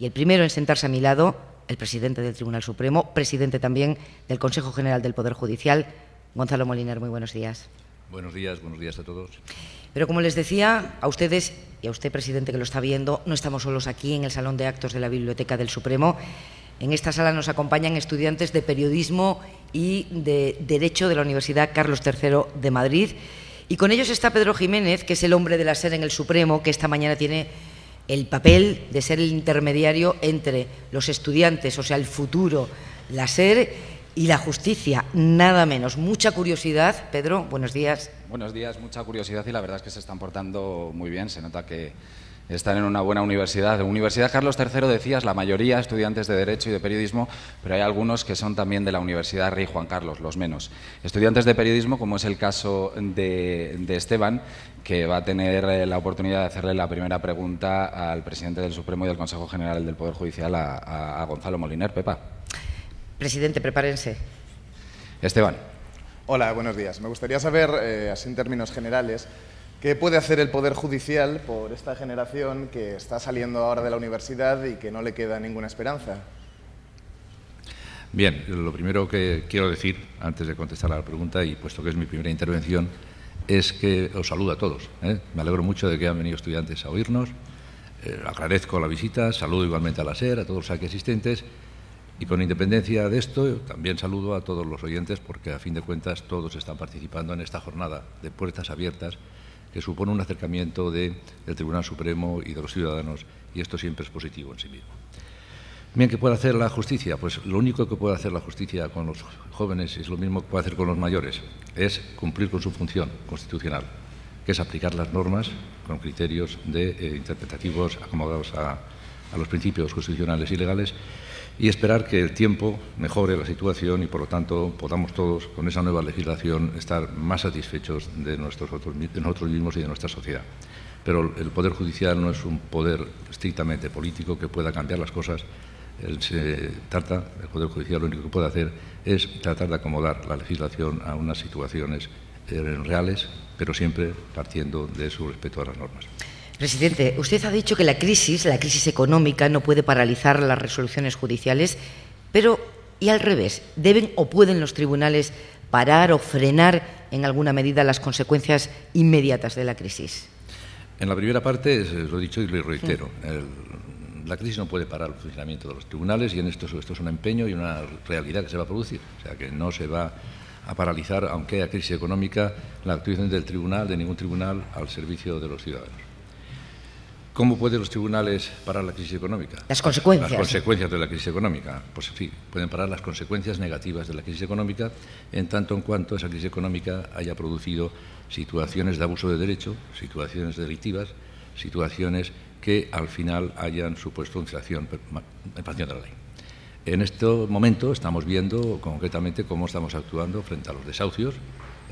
Y el primero en sentarse a mi lado, el presidente del Tribunal Supremo, presidente también del Consejo General del Poder Judicial, Gonzalo Moliner. Muy buenos días. Buenos días a todos. Pero como les decía, a ustedes y a usted, presidente, que lo está viendo, no estamos solos aquí en el Salón de Actos de la Biblioteca del Supremo. En esta sala nos acompañan estudiantes de Periodismo y de Derecho de la Universidad Carlos III de Madrid. Y con ellos está Pedro Jiménez, que es el hombre de la SER en el Supremo, que esta mañana tiene el papel de ser el intermediario entre los estudiantes, o sea, el futuro, la SER y la justicia, nada menos. Mucha curiosidad. Pedro, buenos días. Buenos días, mucha curiosidad y la verdad es que se están portando muy bien. Se nota que están en una buena universidad. Universidad Carlos III, decías, la mayoría estudiantes de Derecho y de Periodismo, pero hay algunos que son también de la Universidad Rey Juan Carlos, los menos. Estudiantes de Periodismo, como es el caso de Esteban, que va a tener la oportunidad de hacerle la primera pregunta al presidente del Supremo y del Consejo General del Poder Judicial, a Gonzalo Moliner. Pepa. Presidente, prepárense. Esteban. Hola, buenos días. Me gustaría saber, así en términos generales, ¿qué puede hacer el Poder Judicial por esta generación que está saliendo ahora de la universidad y que no le queda ninguna esperanza? Bien, lo primero que quiero decir, antes de contestar a la pregunta, y puesto que es mi primera intervención, es que os saludo a todos. Me alegro mucho de que hayan venido estudiantes a oírnos. Agradezco la visita, saludo igualmente a la SER, a todos los aquí asistentes. Y con independencia de esto, también saludo a todos los oyentes porque, a fin de cuentas, todos están participando en esta jornada de puertas abiertas que supone un acercamiento del Tribunal Supremo y de los ciudadanos, y esto siempre es positivo en sí mismo. Bien, ¿qué puede hacer la justicia? Pues lo único que puede hacer la justicia con los jóvenes es lo mismo que puede hacer con los mayores, es cumplir con su función constitucional, que es aplicar las normas con criterios interpretativos acomodados a los principios constitucionales y legales, y esperar que el tiempo mejore la situación y, por lo tanto, podamos todos, con esa nueva legislación, estar más satisfechos de nosotros mismos y de nuestra sociedad. Pero el Poder Judicial no es un poder estrictamente político que pueda cambiar las cosas. El Poder Judicial lo único que puede hacer es tratar de acomodar la legislación a unas situaciones reales, pero siempre partiendo de su respeto a las normas. Presidente, usted ha dicho que la crisis económica no puede paralizar las resoluciones judiciales, pero ¿y al revés? ¿Deben o pueden los tribunales parar o frenar en alguna medida las consecuencias inmediatas de la crisis? En la primera parte, lo he dicho y lo reitero, la crisis no puede parar el funcionamiento de los tribunales y en esto es un empeño y una realidad que se va a producir. O sea, que no se va a paralizar, aunque haya crisis económica, la actuación del tribunal, de ningún tribunal, al servicio de los ciudadanos. ¿Cómo pueden los tribunales parar la crisis económica? Las consecuencias. Las consecuencias de la crisis económica. Pues sí, pueden parar las consecuencias negativas de la crisis económica en tanto en cuanto esa crisis económica haya producido situaciones de abuso de derecho, situaciones delictivas, situaciones que al final hayan supuesto infracción de la ley. En este momento estamos viendo concretamente cómo estamos actuando frente a los desahucios,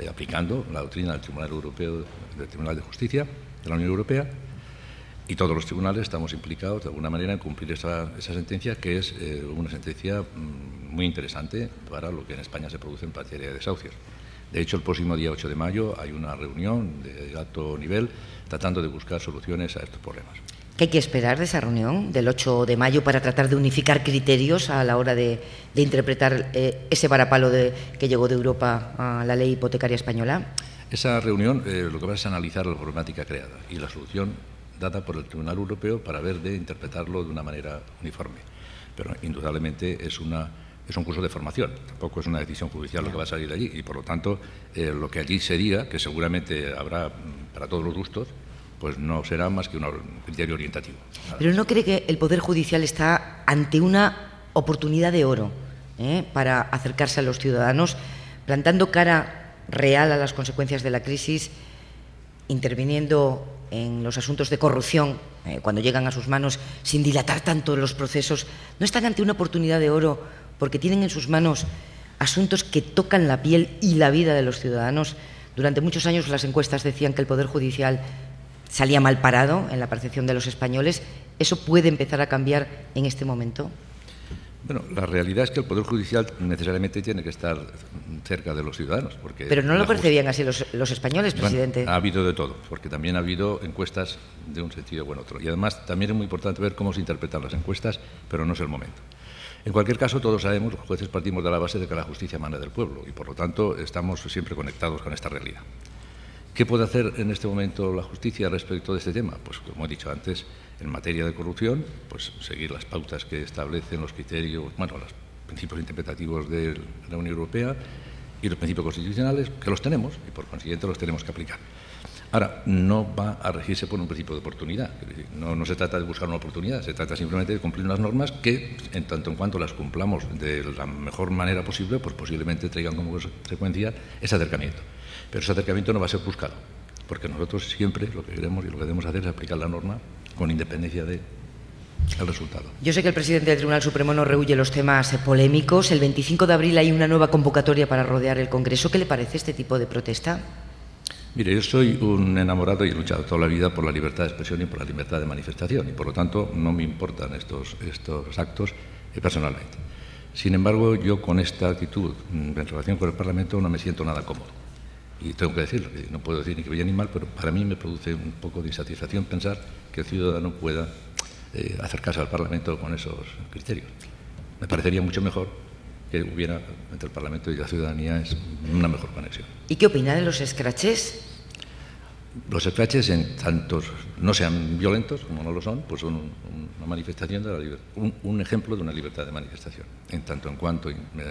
aplicando la doctrina del Tribunal Europeo, del Tribunal de Justicia de la Unión Europea. Y todos los tribunales estamos implicados de alguna manera en cumplir esa sentencia, que es una sentencia muy interesante para lo que en España se produce en materia de desahucios. De hecho, el próximo día 8 de mayo hay una reunión de alto nivel tratando de buscar soluciones a estos problemas. ¿Qué hay que esperar de esa reunión del 8 de mayo para tratar de unificar criterios a la hora de interpretar ese varapalo que llegó de Europa a la ley hipotecaria española? Esa reunión lo que va es analizar la problemática creada y la solución dada por el Tribunal Europeo para ver de interpretarlo de una manera uniforme. Pero indudablemente es un curso de formación, tampoco es una decisión judicial lo que va a salir de allí y por lo tanto lo que allí se diga, que seguramente habrá para todos los gustos, pues no será más que un criterio orientativo. ¿Pero no cree que el Poder Judicial está ante una oportunidad de oro para acercarse a los ciudadanos, plantando cara real a las consecuencias de la crisis, interviniendo en los asuntos de corrupción, cuando llegan a sus manos, sin dilatar tanto los procesos? ¿No están ante una oportunidad de oro porque tienen en sus manos asuntos que tocan la piel y la vida de los ciudadanos? Durante muchos años las encuestas decían que el Poder Judicial salía mal parado en la percepción de los españoles. ¿Eso puede empezar a cambiar en este momento? Bueno, la realidad es que el Poder Judicial necesariamente tiene que estar cerca de los ciudadanos. Pero no lo percibían así los españoles, presidente. Bueno, ha habido de todo, porque también ha habido encuestas de un sentido u otro. Y además también es muy importante ver cómo se interpretan las encuestas, pero no es el momento. En cualquier caso, todos sabemos, los jueces partimos de la base de que la justicia emana del pueblo y, por lo tanto, estamos siempre conectados con esta realidad. ¿Qué puede hacer en este momento la justicia respecto de este tema? Pues, como he dicho antes, en materia de corrupción, pues seguir las pautas que establecen los criterios, bueno, los principios interpretativos de la Unión Europea y los principios constitucionales, que los tenemos y por consiguiente los tenemos que aplicar. Ahora, no va a regirse por un principio de oportunidad. No se trata de buscar una oportunidad, se trata simplemente de cumplir unas normas que, en tanto en cuanto las cumplamos de la mejor manera posible, pues posiblemente traigan como consecuencia ese acercamiento. Pero ese acercamiento no va a ser buscado, porque nosotros siempre lo que queremos y lo que debemos hacer es aplicar la norma con independencia del resultado. Yo sé que el presidente del Tribunal Supremo no rehúye los temas polémicos. El 25 de abril hay una nueva convocatoria para rodear el Congreso. ¿Qué le parece este tipo de protesta? Mire, yo soy un enamorado y he luchado toda la vida por la libertad de expresión y por la libertad de manifestación y, por lo tanto, no me importan estos actos personalmente. Sin embargo, yo con esta actitud en relación con el Parlamento no me siento nada cómodo. Y tengo que decirlo, que no puedo decir ni que bien ni mal, pero para mí me produce un poco de insatisfacción pensar que el ciudadano pueda acercarse al Parlamento con esos criterios. Me parecería mucho mejor que hubiera entre el Parlamento y la ciudadanía una mejor conexión. ¿Y qué opina de los escraches? Los escraches, en tantos no sean violentos, como no lo son, pues son una manifestación de la libertad, un ejemplo de una libertad de manifestación. En tanto en cuanto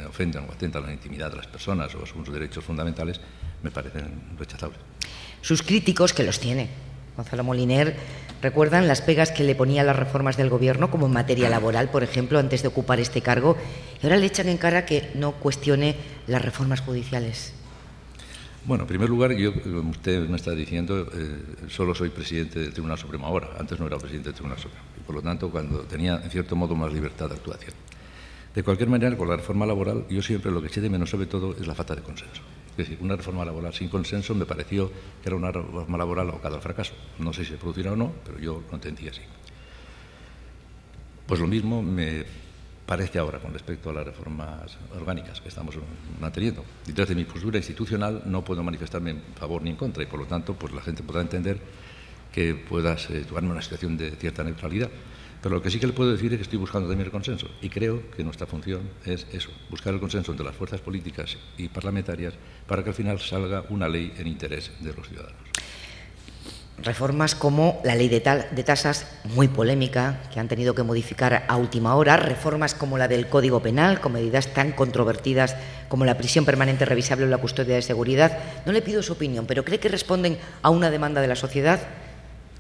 ofendan o atentan a la intimidad de las personas o a sus derechos fundamentales, me parecen rechazables. Sus críticos, que los tiene, Gonzalo Moliner, recuerdan las pegas que le ponía a las reformas del Gobierno, como en materia laboral, por ejemplo, antes de ocupar este cargo, y ahora le echan en cara que no cuestione las reformas judiciales. Bueno, en primer lugar, yo, como usted me está diciendo, solo soy presidente del Tribunal Supremo ahora. Antes no era presidente del Tribunal Supremo. Y, por lo tanto, cuando tenía, en cierto modo, más libertad de actuación. De cualquier manera, con la reforma laboral, yo siempre lo que eché de menos, sobre todo, es la falta de consenso. Es decir, una reforma laboral sin consenso me pareció que era una reforma laboral abocada al fracaso. No sé si se producirá o no, pero yo lo entendí así. Pues lo mismo me parece ahora con respecto a las reformas orgánicas que estamos manteniendo. Y desde mi postura institucional no puedo manifestarme en favor ni en contra y, por lo tanto, pues la gente podrá entender que pueda situarme en una situación de cierta neutralidad. Pero lo que sí que le puedo decir es que estoy buscando también el consenso y creo que nuestra función es eso, buscar el consenso entre las fuerzas políticas y parlamentarias para que al final salga una ley en interés de los ciudadanos. Reformas como la ley de tasas, muy polémica, que han tenido que modificar a última hora, reformas como la del Código Penal, con medidas tan controvertidas como la prisión permanente revisable o la custodia de seguridad. No le pido su opinión, pero ¿cree que responden a una demanda de la sociedad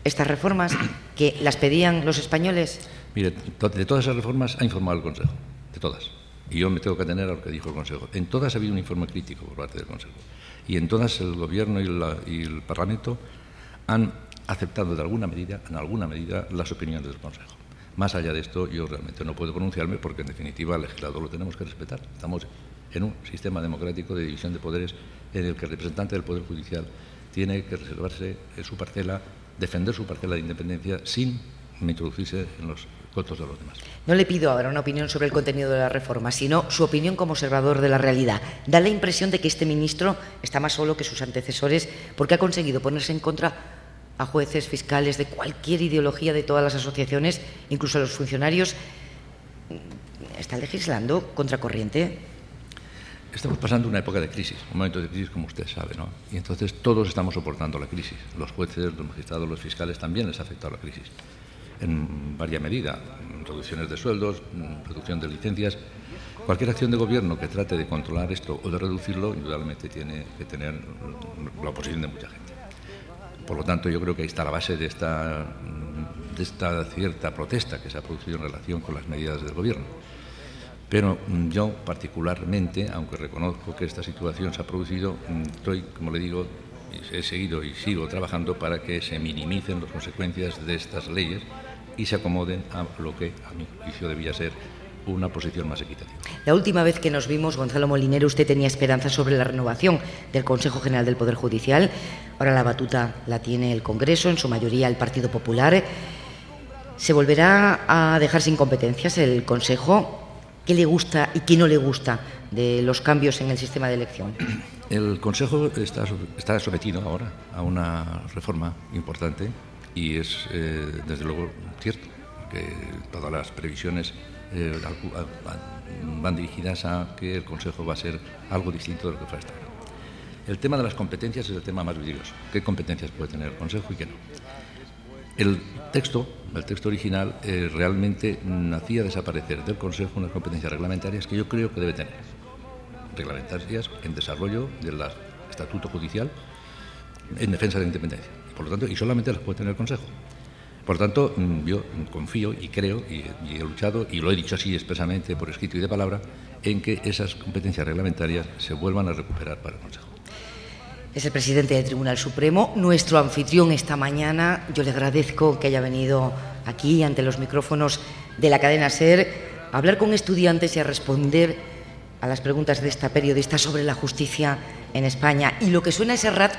estas reformas que las pedían los españoles? Mire, de todas esas reformas ha informado el Consejo, de todas. Y yo me tengo que atener a lo que dijo el Consejo. En todas ha habido un informe crítico por parte del Consejo. Y en todas el Gobierno y el Parlamento han aceptado en alguna medida las opiniones del Consejo. Más allá de esto, yo realmente no puedo pronunciarme porque, en definitiva, al legislador lo tenemos que respetar. Estamos en un sistema democrático de división de poderes en el que el representante del Poder Judicial tiene que reservarse su parcela, defender su parcela de independencia sin introducirse en los votos de los demás. No le pido ahora una opinión sobre el contenido de la reforma, sino su opinión como observador de la realidad. Da la impresión de que este ministro está más solo que sus antecesores porque ha conseguido ponerse en contra a jueces, fiscales, de cualquier ideología, de todas las asociaciones, incluso a los funcionarios. ¿Está legislando contracorriente? Estamos pasando una época de crisis, un momento de crisis, como usted sabe, ¿no? Y entonces todos estamos soportando la crisis. Los jueces, los magistrados, los fiscales también les ha afectado la crisis. En varias medidas, reducciones de sueldos, reducción de licencias. Cualquier acción de gobierno que trate de controlar esto o de reducirlo, indudablemente tiene que tener la oposición de mucha gente. Por lo tanto, yo creo que ahí está la base de esta cierta protesta que se ha producido en relación con las medidas del gobierno. Pero yo particularmente, aunque reconozco que esta situación se ha producido, estoy, como le digo, he seguido y sigo trabajando para que se minimicen las consecuencias de estas leyes y se acomoden a lo que, a mi juicio, debía ser una posición más equitativa. La última vez que nos vimos, Gonzalo Moliner, usted tenía esperanza sobre la renovación del Consejo General del Poder Judicial. Ahora la batuta la tiene el Congreso, en su mayoría el Partido Popular. ¿Se volverá a dejar sin competencias el Consejo? qué le gusta y qué no le gusta de los cambios en el sistema de elección. El Consejo está sometido ahora a una reforma importante y es, desde luego, cierto que todas las previsiones van dirigidas a que el Consejo va a ser algo distinto de lo que fue hasta ahora. El tema de las competencias es el tema más vidrioso. ¿Qué competencias puede tener el Consejo y qué no? El texto original realmente hacía desaparecer del Consejo unas competencias reglamentarias que yo creo que debe tener. Reglamentarias en desarrollo del estatuto judicial en defensa de la independencia. Por lo tanto, y solamente las puede tener el Consejo. Por lo tanto, yo confío y creo, y he luchado, y lo he dicho así expresamente por escrito y de palabra, en que esas competencias reglamentarias se vuelvan a recuperar para el Consejo. Es el presidente del Tribunal Supremo, nuestro anfitrión esta mañana. Yo le agradezco que haya venido aquí ante los micrófonos de la cadena SER a hablar con estudiantes y a responder a las preguntas de esta periodista sobre la justicia en España. Y lo que suena es Serrat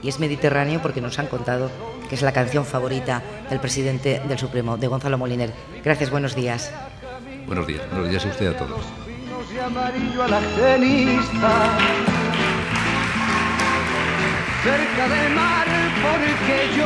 y es Mediterráneo, porque nos han contado que es la canción favorita del presidente del Supremo, de Gonzalo Moliner. Gracias, buenos días. Buenos días a usted y a todos. Cerca del mar, porque yo